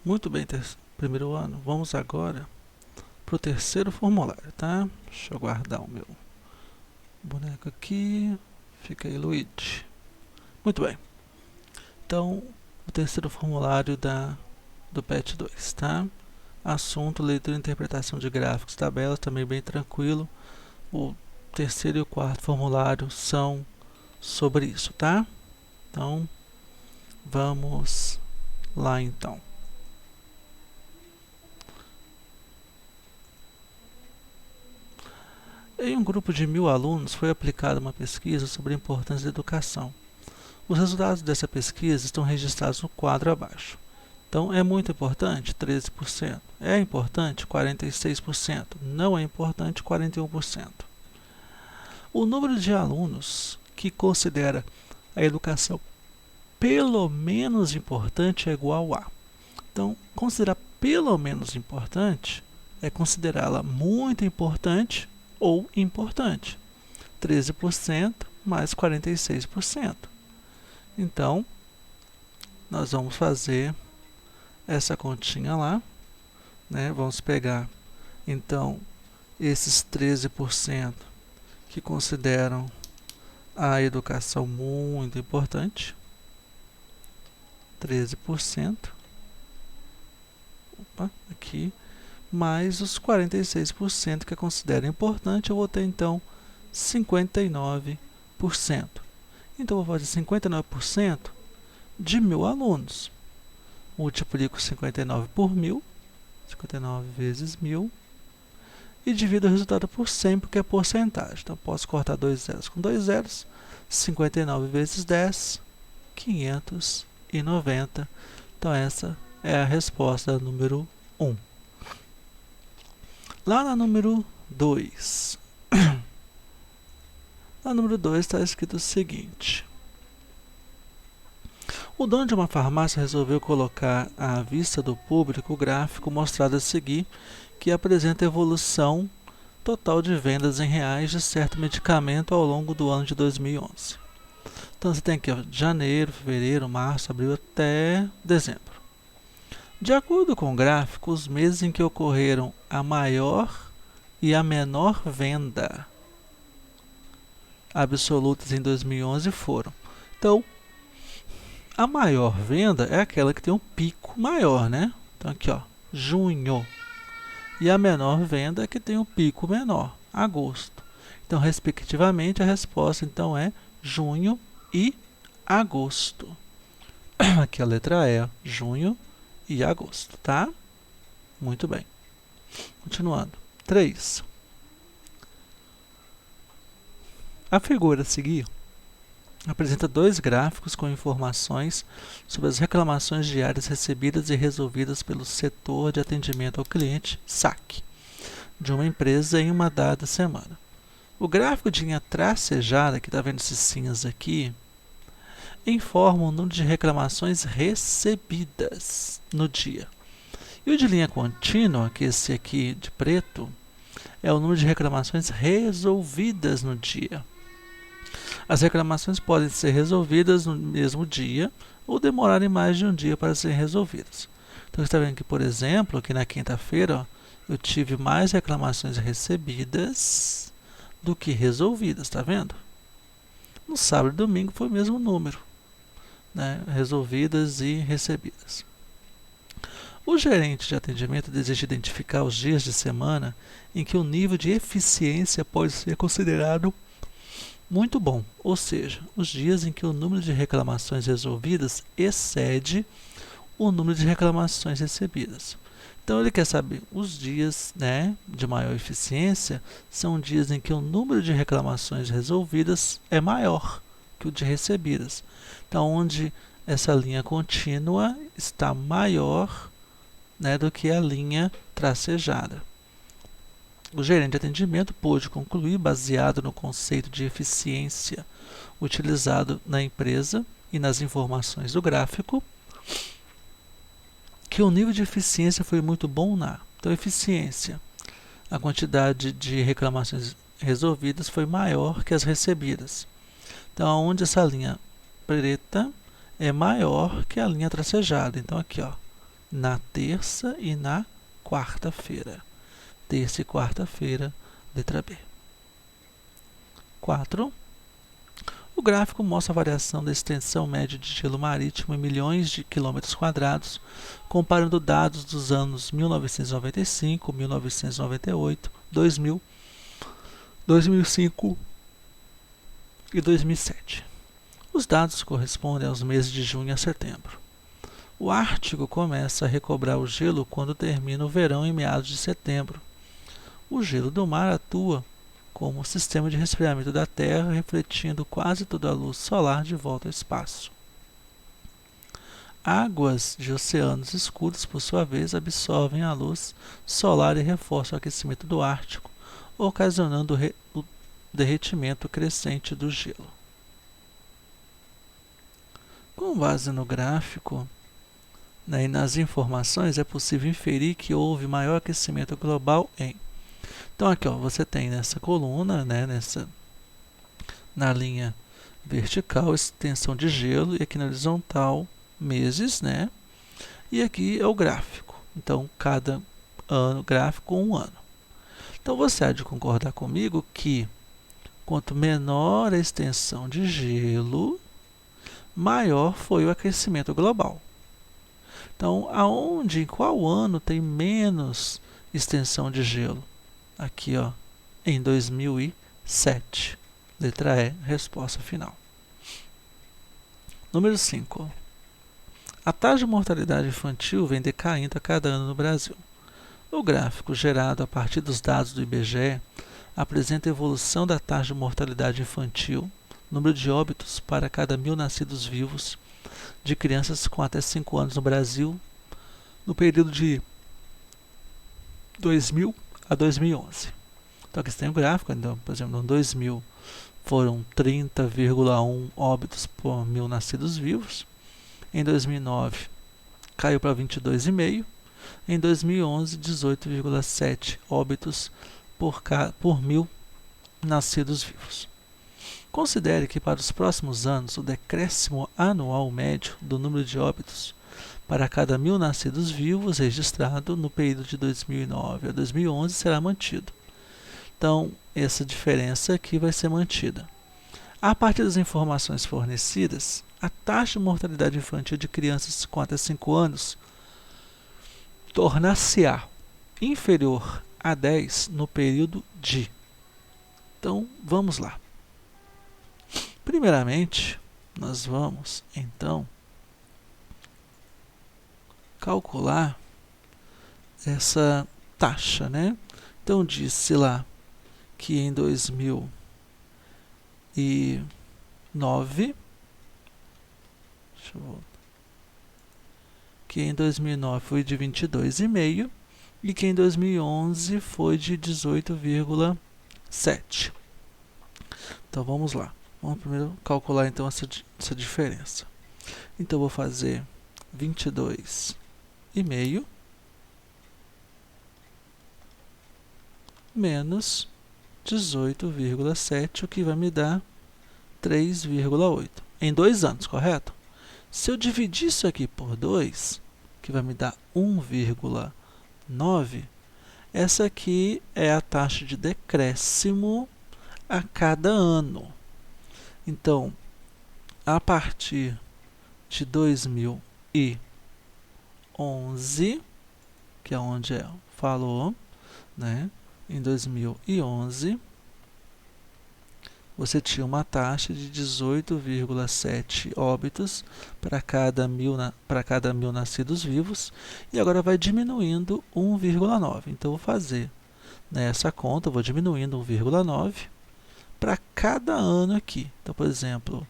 Muito bem, primeiro ano. Vamos agora para o terceiro formulário, tá? Deixa eu guardar o meu boneco aqui. Fica aí, Luigi. Muito bem. Então, o terceiro formulário do PET 2, tá? Assunto, leitura e interpretação de gráficos, tabelas, também bem tranquilo. O terceiro e o quarto formulário são sobre isso, tá? Então, vamos lá então. Em um grupo de 1000 alunos foi aplicada uma pesquisa sobre a importância da educação. Os resultados dessa pesquisa estão registrados no quadro abaixo. Então, é muito importante? 13%. É importante? 46%. Não é importante? 41%. O número de alunos que considera a educação pelo menos importante é igual a. Então, considerar pelo menos importante é considerá-la muito importante ou importante. 13% mais 46%. Então, nós vamos fazer essa continha lá, né? Vamos pegar, então, esses 13% que consideram a educação muito importante. 13%. Opa, aqui. Mais os 46% que consideram importante, eu vou ter, então, 59%. Então, eu vou fazer 59% de 1000 alunos. Multiplico 59 por 1000, 59 vezes 1000, e divido o resultado por 100, porque é porcentagem. Então, posso cortar 2 zeros com 2 zeros. 59 vezes 10, 590. Então, essa é a resposta número 1. Lá na número 2. Na número 2 está escrito o seguinte. O dono de uma farmácia resolveu colocar à vista do público o gráfico mostrado a seguir, que apresenta a evolução total de vendas em reais de certo medicamento ao longo do ano de 2011. Então, você tem aqui ó, janeiro, fevereiro, março, abril até dezembro. De acordo com o gráfico, os meses em que ocorreram a maior e a menor venda absolutas em 2011 foram. Então, a maior venda é aquela que tem um pico maior, né? Então, aqui, ó, junho. E a menor venda é que tem um pico menor, agosto. Então, respectivamente, a resposta então é junho e agosto. Aqui a letra E, junho e agosto, tá? Muito bem. Continuando. 3. A figura a seguir apresenta dois gráficos com informações sobre as reclamações diárias recebidas e resolvidas pelo setor de atendimento ao cliente, SAC, de uma empresa em uma dada semana. O gráfico de linha tracejada, que está vendo esse cinza aqui, informa o número de reclamações recebidas no dia. E o de linha contínua, que é esse aqui de preto, é o número de reclamações resolvidas no dia. As reclamações podem ser resolvidas no mesmo dia ou demorarem mais de um dia para serem resolvidas. Então, você está vendo que, por exemplo, aqui na quinta-feira, eu tive mais reclamações recebidas do que resolvidas, está vendo? No sábado e domingo foi o mesmo número, né? Resolvidas e recebidas. O gerente de atendimento deseja identificar os dias de semana em que o nível de eficiência pode ser considerado muito bom, ou seja, os dias em que o número de reclamações resolvidas excede o número de reclamações recebidas. Então, ele quer saber os dias, né, de maior eficiência, são dias em que o número de reclamações resolvidas é maior que o de recebidas. Então, onde essa linha contínua está maior, né, do que a linha tracejada. O gerente de atendimento pôde concluir, baseado no conceito de eficiência utilizado na empresa e nas informações do gráfico, que o nível de eficiência foi muito bom na. Então, eficiência, a quantidade de reclamações resolvidas foi maior que as recebidas. Então, onde essa linha preta é maior que a linha tracejada. Então, aqui, ó, na terça e na quarta-feira. Terça e quarta-feira, letra B. 4. O gráfico mostra a variação da extensão média de gelo marítimo em milhões de quilômetros quadrados, comparando dados dos anos 1995, 1998, 2000, 2005 e 2007. Os dados correspondem aos meses de junho a setembro. O Ártico começa a recobrar o gelo quando termina o verão em meados de setembro. O gelo do mar atua como sistema de resfriamento da Terra, refletindo quase toda a luz solar de volta ao espaço. Águas de oceanos escuros, por sua vez, absorvem a luz solar e reforçam o aquecimento do Ártico, ocasionando o derretimento crescente do gelo. Com base no gráfico, e nas informações, é possível inferir que houve maior aquecimento global em... Então aqui, ó, você tem nessa coluna, na linha vertical, extensão de gelo, e aqui na horizontal, meses, e aqui é o gráfico. Então, cada ano, gráfico, um ano. Então, você há de concordar comigo que quanto menor a extensão de gelo, maior foi o aquecimento global. Então, em qual ano tem menos extensão de gelo? Aqui, ó, em 2007. Letra E, resposta final. Número 5. A taxa de mortalidade infantil vem decaindo a cada ano no Brasil. O gráfico gerado a partir dos dados do IBGE apresenta a evolução da taxa de mortalidade infantil, número de óbitos para cada 1.000 nascidos vivos de crianças com até 5 anos no Brasil, no período de 2000 a 2011. Então aqui você tem o gráfico, então, por exemplo, em 2000 foram 30,1 óbitos por 1.000 nascidos vivos. Em 2009 caiu para 22,5. Em 2011, 18,7 óbitos por 1.000 nascidos vivos. Considere que para os próximos anos o decréscimo anual médio do número de óbitos para cada 1.000 nascidos vivos registrado no período de 2009 a 2011 será mantido. Então, essa diferença aqui vai ser mantida. A partir das informações fornecidas, a taxa de mortalidade infantil de crianças com até 5 anos tornar-se-á inferior a 10 no período de... Então, vamos lá. Primeiramente, nós vamos, então, calcular essa taxa, Então, disse lá que em 2009, que em 2009 foi de 22,5 e que em 2011 foi de 18,7. Então, vamos lá. Vamos primeiro calcular então essa diferença. Então, eu vou fazer 22,5 menos 18,7, o que vai me dar 3,8. Em 2 anos, correto? Se eu dividir isso aqui por 2, que vai me dar 1,9, essa aqui é a taxa de decréscimo a cada ano. Então, a partir de 2011, que é onde falou, em 2011, você tinha uma taxa de 18,7 óbitos para cada 1.000 nascidos vivos, e agora vai diminuindo 1,9. Então, eu vou fazer essa conta, vou diminuindo 1,9 para cada ano aqui. Então, por exemplo,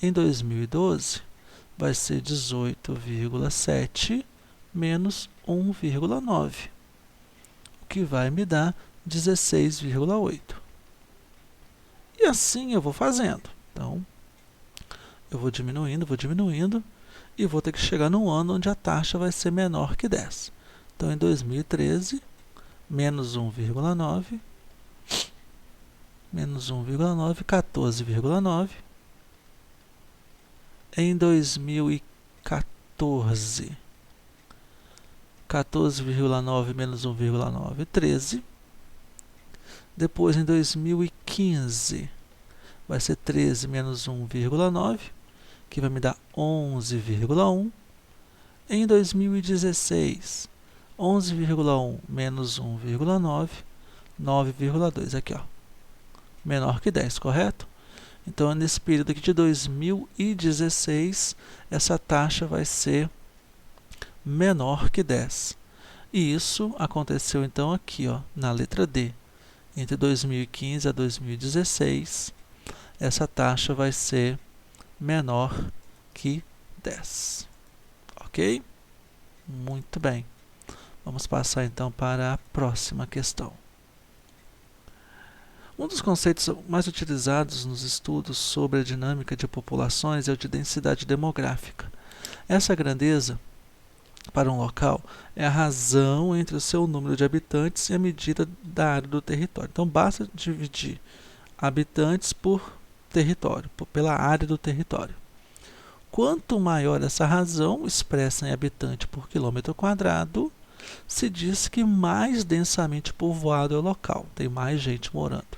em 2012, vai ser 18,7 menos 1,9, o que vai me dar 16,8. E assim eu vou fazendo. Então, eu vou diminuindo, e vou ter que chegar num ano onde a taxa vai ser menor que 10. Então, em 2013, menos 1,9, 14,9. Em 2014, 14,9 menos 1,9, 13. Depois, em 2015, vai ser 13 menos 1,9, que vai me dar 11,1. Em 2016, 11,1 menos 1,9, 9,2. Aqui, ó, menor que 10, correto? Então, nesse período aqui de 2016, essa taxa vai ser menor que 10. E isso aconteceu, então, aqui, ó, na letra D. Entre 2015 a 2016, essa taxa vai ser menor que 10. Ok? Muito bem. Vamos passar, então, para a próxima questão. Um dos conceitos mais utilizados nos estudos sobre a dinâmica de populações é o de densidade demográfica. Essa grandeza para um local é a razão entre o seu número de habitantes e a medida da área do território. Então, basta dividir habitantes por território, pela área do território. Quanto maior essa razão, expressa em habitante por quilômetro quadrado, se diz que mais densamente povoado é o local, tem mais gente morando.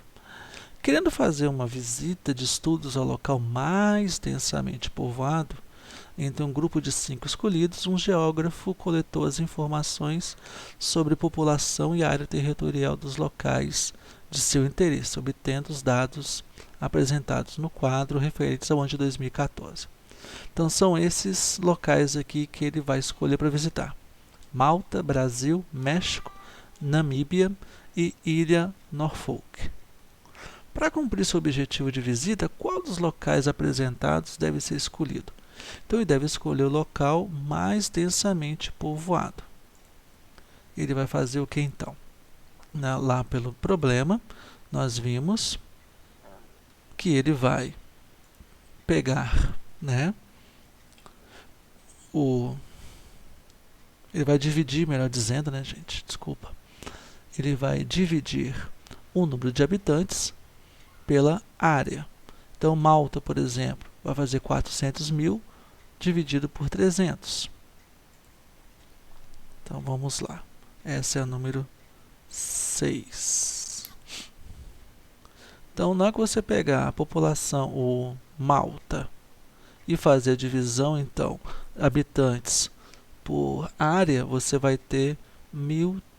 Querendo fazer uma visita de estudos ao local mais densamente povoado, entre um grupo de 5 escolhidos, um geógrafo coletou as informações sobre população e área territorial dos locais de seu interesse, obtendo os dados apresentados no quadro referentes ao ano de 2014. Então, são esses locais aqui que ele vai escolher para visitar: Malta, Brasil, México, Namíbia e Ilha Norfolk. Para cumprir seu objetivo de visita, qual dos locais apresentados deve ser escolhido? Então, ele deve escolher o local mais densamente povoado. Ele vai fazer o que, então? Lá pelo problema, nós vimos que ele vai pegar, né, ele vai dividir, melhor dizendo, né, gente? Desculpa. Ele vai dividir o número de habitantes pela área. Então, Malta, por exemplo, vai fazer 400 mil dividido por 300. Então, vamos lá. Essa é a número 6. Então, na hora que você pegar a população, o Malta, e fazer a divisão, então, habitantes por área, você vai ter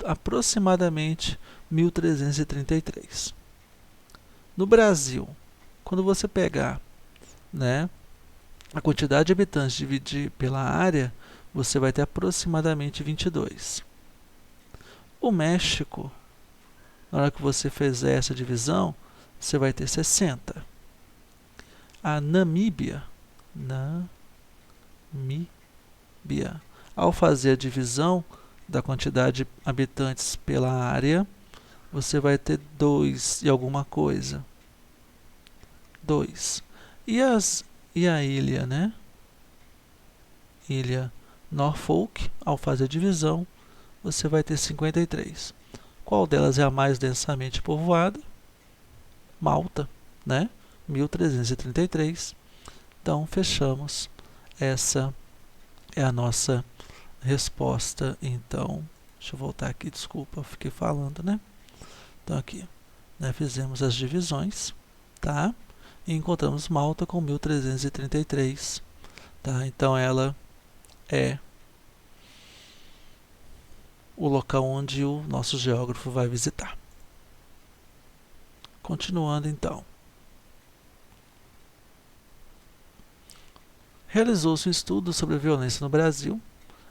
aproximadamente 1.333. No Brasil, quando você pegar, né, a quantidade de habitantes dividir pela área, você vai ter aproximadamente 22. O México, na hora que você fizer essa divisão, você vai ter 60. A Namíbia, ao fazer a divisão da quantidade de habitantes pela área, você vai ter 2 e alguma coisa. 2. E a ilha, né? Ilha Norfolk, ao fazer a divisão, você vai ter 53. Qual delas é a mais densamente povoada? Malta, né? 1.333. Então, fechamos. Essa é a nossa resposta. Então, deixa eu voltar aqui, desculpa, eu fiquei falando, né? Então, aqui, né, fizemos as divisões, tá? E encontramos Malta com 1.333, tá? Então, ela é o local onde o nosso geógrafo vai visitar. Continuando, então. Realizou-se um estudo sobre a violência no Brasil.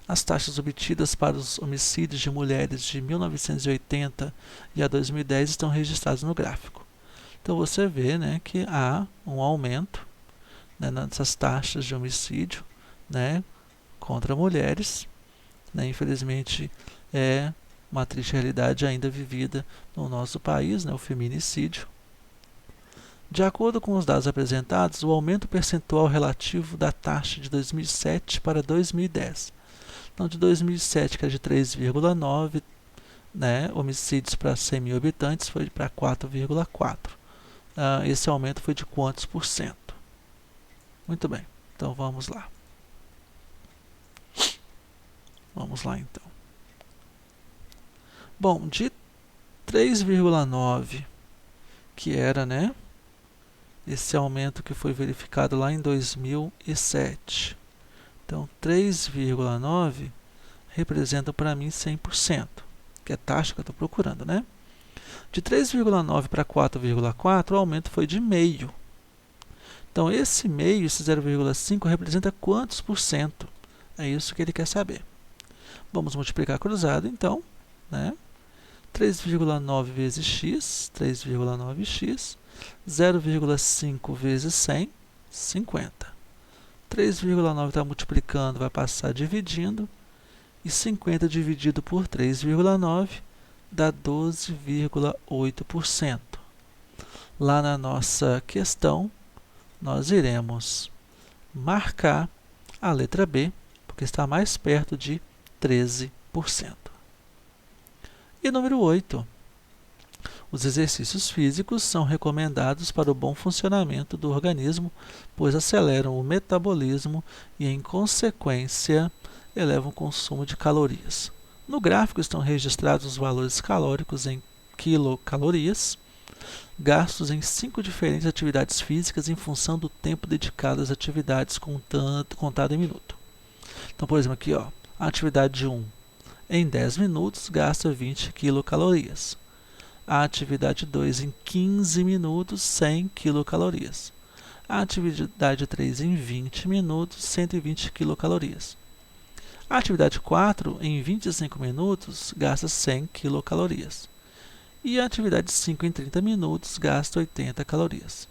As taxas obtidas para os homicídios de mulheres de 1980 e a 2010 estão registradas no gráfico. Então, você vê, né, que há um aumento, né, nessas taxas de homicídio, né, contra mulheres. Né, infelizmente, é uma triste realidade ainda vivida no nosso país, né, o feminicídio. De acordo com os dados apresentados, o aumento percentual relativo da taxa de 2007 para 2010. Então, de 2007, que era de 3,9, né, homicídios para 100 mil habitantes, foi para 4,4. Esse aumento foi de quantos por cento? Muito bem, então vamos lá. Vamos lá, então. Bom, de 3,9, que era, né, esse aumento que foi verificado lá em 2007. Então, 3,9 representa para mim 100%, que é a taxa que eu estou procurando, né? De 3,9 para 4,4, o aumento foi de meio. Então, esse meio, esse 0,5, representa quantos por cento? É isso que ele quer saber. Vamos multiplicar cruzado, então, né? 3,9 vezes x, 3,9x, 0,5 vezes 100, 50. 3,9 está multiplicando, vai passar dividindo, e 50 dividido por 3,9 dá 12,8%. Lá na nossa questão, nós iremos marcar a letra B, porque está mais perto de 13%. E número 8. Os exercícios físicos são recomendados para o bom funcionamento do organismo, pois aceleram o metabolismo e, em consequência, elevam o consumo de calorias. No gráfico estão registrados os valores calóricos em quilocalorias, gastos em 5 diferentes atividades físicas em função do tempo dedicado às atividades contado em minuto. Então, por exemplo, aqui, ó, a atividade 1, em 10 minutos, gasta 20 quilocalorias. A atividade 2, em 15 minutos, 100 quilocalorias. A atividade 3, em 20 minutos, 120 quilocalorias. A atividade 4, em 25 minutos, gasta 100 quilocalorias. E a atividade 5, em 30 minutos, gasta 80 calorias.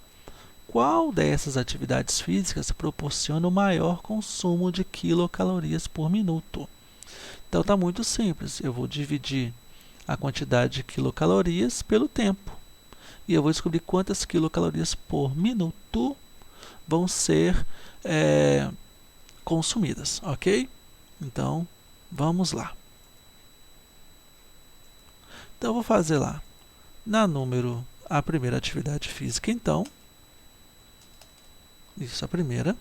Qual dessas atividades físicas proporciona o maior consumo de quilocalorias por minuto? Então, está muito simples. Eu vou dividir a quantidade de quilocalorias pelo tempo. E eu vou descobrir quantas quilocalorias por minuto vão ser consumidas, ok? Então, vamos lá. Então, eu vou fazer lá, a primeira atividade física, então. Isso, a primeira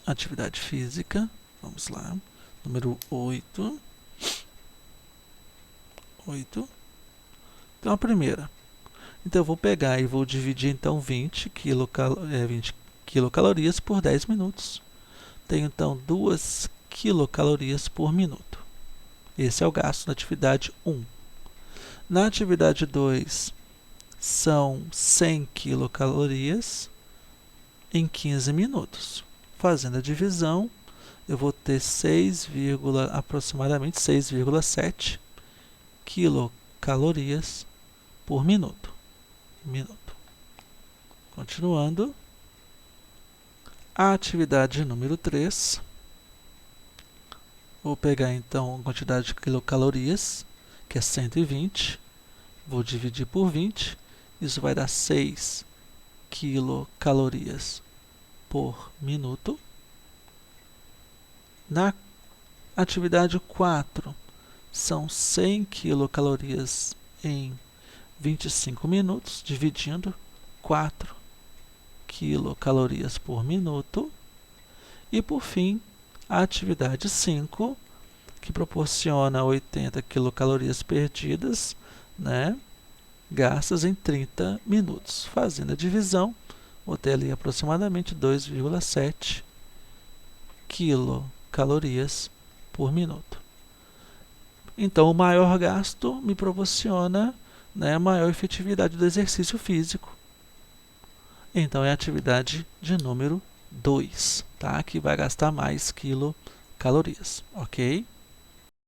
atividade física. Vamos lá. Número 8. Então, a primeira. Então, eu vou pegar e vou dividir, então, 20 quilocalorias por 10 minutos. Tenho, então, 2 quilocalorias por minuto. Esse é o gasto na atividade 1. Na atividade 2, são 100 quilocalorias em 15 minutos. Fazendo a divisão, eu vou ter aproximadamente 6,7 quilocalorias por minuto. Continuando, a atividade número 3, vou pegar então a quantidade de quilocalorias, que é 120, vou dividir por 20, isso vai dar 6 quilocalorias por minuto. Na atividade 4, são 100 quilocalorias em 25 minutos, dividindo 4 quilocalorias por minuto. E, por fim, a atividade 5, que proporciona 80 quilocalorias perdidas, né, gastas em 30 minutos. Fazendo a divisão, vou ter ali aproximadamente 2,7 quilocalorias por minuto. Então, o maior gasto me proporciona, né, maior efetividade do exercício físico. Então, é a atividade de número 2, tá? Que vai gastar mais quilocalorias, ok?